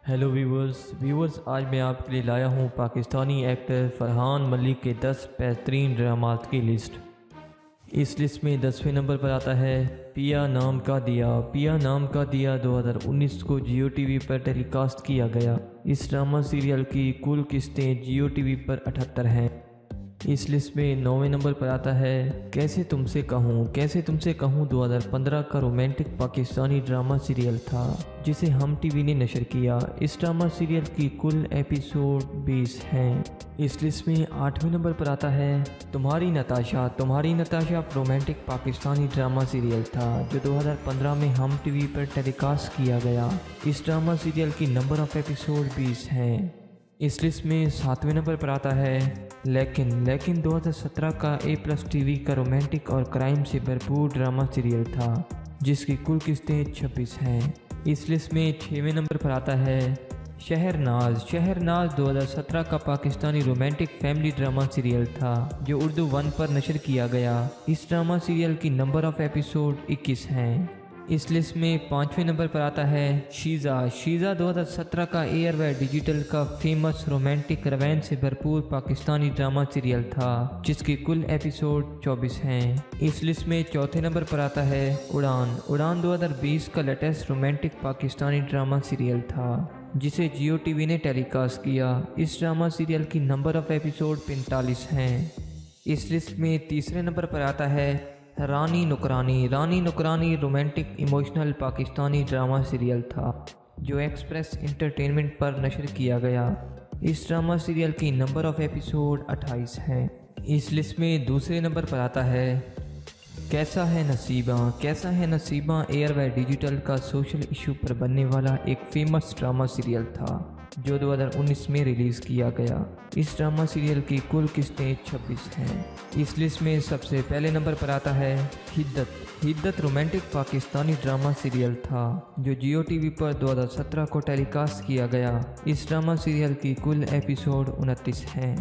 Hello viewers आज मैं आपके लिए लाया हूँ पाकिस्तानी एक्टर फरहान मलिक के 10 बेहतरीन ड्रामात की लिस्ट। इस लिस्ट में 10वें नंबर पर आता है पिया नाम का दिया 2019 को जियो टीवी पर टेलीकास्ट किया गया। इस ड्रामा सीरियल की कुल किस्तें जियो टीवी पर 78 हैं। इस लिस्ट में 9वें नंबर पर आता है कैसे तुमसे कहूँ 2015 का रोमांटिक पाकिस्तानी ड्रामा सीरियल था जिसे हम टीवी ने नशर किया। इस ड्रामा सीरियल की कुल एपिसोड 20 हैं। इस लिस्ट में 8वें नंबर पर आता है तुम्हारी Natasha romantic Pakistani drama serial था जो 2015 में हम टीवी पर टेलीकास्ट किया गया। इस ड्रामा सीरियल की नंबर ऑफ एपिसोड 20 हैं। इस लिस्ट में 7वें नंबर पर आता है लेकिन 2017 का A+ टीवी का रोमांटिक और क्राइम से भरपूर ड्रामा सीरियल था जिसकी कुल किस्तें 26 हैं। इस लिस्ट में 6वें नंबर पर आता है शहरनाज 2017 का Pakistani romantic family drama serial था जो उर्दू 1 पर नशर किया गया। इस ड्रामा सीरियल की नंबर ऑफ एपिसोड 21 हैं। इस लिस्ट में 5वें नंबर पर आता है शीज़ा 2017 का एयर व डिजिटल का फेमस रोमांटिक रोमांस से भरपूर पाकिस्तानी ड्रामा सीरियल था जिसकी कुल एपिसोड 24 हैं। इस लिस्ट में 4थे नंबर पर आता है उड़ान 2020 का latest romantic Pakistani drama serial था जिसे जियो टीवी ने टेलीकास्ट किया। इस ड्रामा सीरियल की नंबर ऑफ एपिसोड 45 हैं। इस लिस्ट में 3रे नंबर पर आता है Rani Nokrani romantic emotional Pakistani drama serial था जो एक्सप्रेस एंटरटेनमेंट पर नशर किया गया। इस ड्रामा सीरियल की नंबर ऑफ एपिसोड 28 हैं। इस लिस्ट में 2रे नंबर पर आता है कैसा है नसीबा एयर व डिजिटल का सोशल इशू पर बनने वाला एक फेमस ड्रामा सीरियल था जो 2019 में रिलीज़ किया गया। इस ड्रामा सीरियल की कुल किस्तें 26 हैं। इस लिस्ट में सबसे पहले नंबर पर आता है हिद्दत रोमांटिक पाकिस्तानी ड्रामा सीरियल था जो जियो टीवी पर 2017 को टेलीकास्ट किया गया। इस ड्रामा सीरियल की कुल एपिसोड 29 हैं।